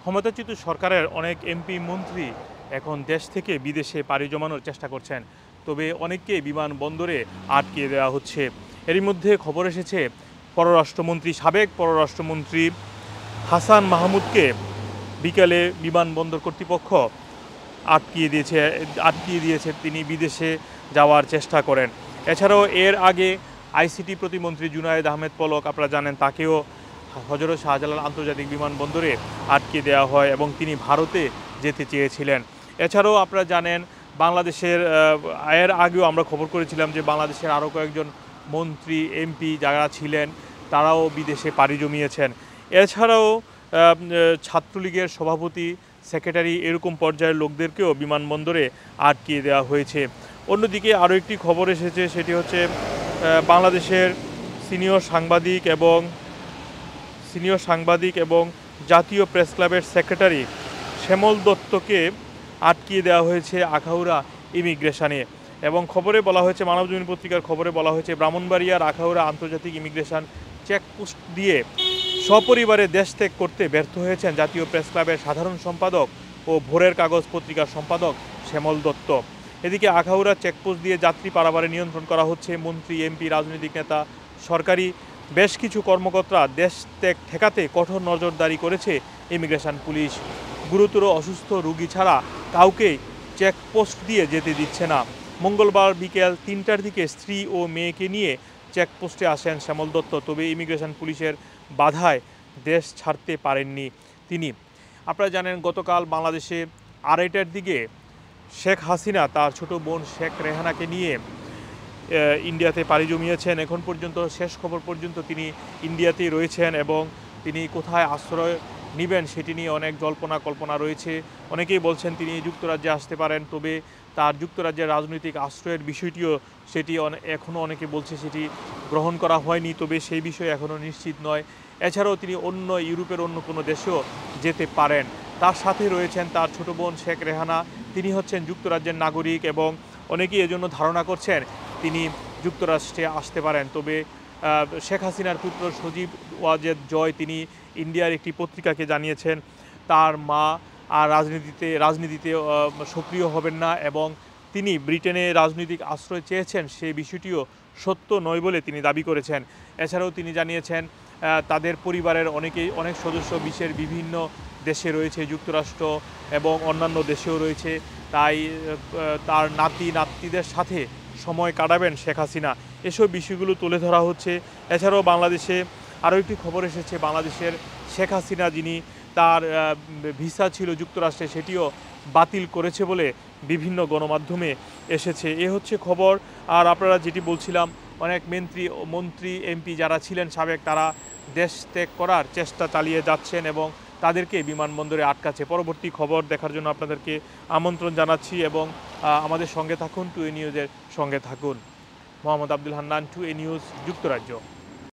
ক্ষমতাচ্যুত সরকারের অনেক এমপি মন্ত্রী এখন দেশ থেকে বিদেশে পাড়ি জমানোর চেষ্টা করছেন, তবে অনেককে বিমানবন্দরে আটকে দেওয়া হচ্ছে। এরই মধ্যে খবর এসেছে সাবেক পররাষ্ট্রমন্ত্রী হাসান মাহমুদকে বিকালে বিমানবন্দর কর্তৃপক্ষ আটকিয়ে দিয়েছে, তিনি বিদেশে যাওয়ার চেষ্টা করেন। এছাড়াও এর আগে আইসিটি প্রতিমন্ত্রী জুনায়েদ আহমেদ পলক, আপনারা জানেন, তাকেও হযরত শাহজালাল আন্তর্জাতিক বিমানবন্দরে আটকে দেওয়া হয় এবং তিনি ভারতে যেতে চেয়েছিলেন। এছাড়াও আপনারা জানেন বাংলাদেশের এর আগেও আমরা খবর করেছিলাম যে বাংলাদেশের আরও কয়েকজন মন্ত্রী এমপি যারা ছিলেন তারাও বিদেশে পাড়ি জমিয়েছেন। এছাড়াও ছাত্রলীগের সভাপতি, সেক্রেটারি এরকম পর্যায়ের লোকদেরকেও বিমানবন্দরে আটকিয়ে দেওয়া হয়েছে। অন্যদিকে আরও একটি খবর এসেছে, সেটি হচ্ছে বাংলাদেশের সিনিয়র সাংবাদিক এবং জাতীয় প্রেস ক্লাবের সেক্রেটারি শ্যামল দত্তকে আটকিয়ে দেওয়া হয়েছে আখাউড়া ইমিগ্রেশনে। এবং খবরে বলা হয়েছে, মানবজমিন পত্রিকার খবরে বলা হয়েছে, ব্রাহ্মণবাড়িয়ার আখাউড়া আন্তর্জাতিক ইমিগ্রেশন চেকপোস্ট দিয়ে সপরিবারে দেশ ত্যাগ করতে ব্যর্থ হয়েছেন জাতীয় প্রেস ক্লাবের সাধারণ সম্পাদক ও ভোরের কাগজ পত্রিকার সম্পাদক শ্যামল দত্ত। এদিকে আখাউড়া চেকপোস্ট দিয়ে যাত্রী পারাবারে নিয়ন্ত্রণ করা হচ্ছে। মন্ত্রী, এমপি, রাজনৈতিক নেতা, সরকারি বেশ কিছু কর্মকর্তা দেশ ত্যাগ ঠেকাতে কঠোর নজরদারি করেছে ইমিগ্রেশন পুলিশ। গুরুতর অসুস্থ রোগী ছাড়া কাউকে চেকপোস্ট দিয়ে যেতে দিচ্ছে না। মঙ্গলবার বিকেল ৩টার দিকে স্ত্রী ও মেয়েকে নিয়ে চেকপোস্টে আসেন শ্যামল দত্ত, তবে ইমিগ্রেশন পুলিশের বাধায় দেশ ছাড়তে পারেননি তিনি। আপনারা জানেন গতকাল বাংলাদেশে ২:৩০টার দিকে শেখ হাসিনা তার ছোট বোন শেখ রেহানাকে নিয়ে ইন্ডিয়াতে পাড়ি জমিয়েছেন। এখন পর্যন্ত শেষ খবর পর্যন্ত তিনি ইন্ডিয়াতেই রয়েছেন এবং তিনি কোথায় আশ্রয় নেবেন সেটি নিয়ে অনেক জল্পনা কল্পনা রয়েছে। অনেকেই বলছেন তিনি যুক্তরাজ্যে আসতে পারেন, তবে তার যুক্তরাজ্যের রাজনৈতিক আশ্রয়ের বিষয়টিও এখনও অনেকে বলছে সেটি গ্রহণ করা হয়নি, তবে সেই বিষয়ে এখনও নিশ্চিত নয়। এছাড়াও তিনি ইউরোপের অন্য কোনো দেশেও যেতে পারেন। তার সাথে রয়েছেন তার ছোট বোন শেখ রেহানা, তিনি হচ্ছেন যুক্তরাজ্যের নাগরিক এবং অনেকেই এজন্য ধারণা করছেন তিনি যুক্তরাষ্ট্রে আসতে পারেন। তবে শেখ হাসিনার পুত্র সজীব ওয়াজেদ জয় তিনি ইন্ডিয়ার একটি পত্রিকাকে জানিয়েছেন তার মা আর রাজনীতিতে সক্রিয় হবেন না এবং তিনি ব্রিটেনে রাজনৈতিক আশ্রয় চেয়েছেন সেই বিষয়টিও সত্য নয় বলে তিনি দাবি করেছেন। এছাড়াও তিনি জানিয়েছেন তাদের পরিবারের অনেক সদস্য বিশ্বের বিভিন্ন দেশে রয়েছে, যুক্তরাষ্ট্র এবং অন্যান্য দেশেও রয়েছে, তাই তার নাতিদের সাথে সময় কাটাবেন শেখ হাসিনা। এসব বিষয়গুলো তুলে ধরা হচ্ছে। এছাড়াও বাংলাদেশে আরও একটি খবর এসেছে, বাংলাদেশের শেখ হাসিনা যিনি তার ভিসা ছিল যুক্তরাষ্ট্রে সেটিও বাতিল করেছে বলে বিভিন্ন গণমাধ্যমে এসেছে। এ হচ্ছে খবর। আর আপনারা যেটি বলছিলাম, অনেক মন্ত্রী এমপি যারা ছিলেন সাবেক, তারা দেশ ত্যাগ করার চেষ্টা চালিয়ে যাচ্ছেন এবং তাদেরকে বিমানবন্দরে আটকাচ্ছে। পরবর্তী খবর দেখার জন্য আপনাদেরকে আমন্ত্রণ জানাচ্ছি এবং আমাদের সঙ্গে থাকুন, 2A নিউজের সঙ্গে থাকুন। মোহাম্মদ আব্দুল হান্নান, 2A নিউজ, যুক্তরাজ্য।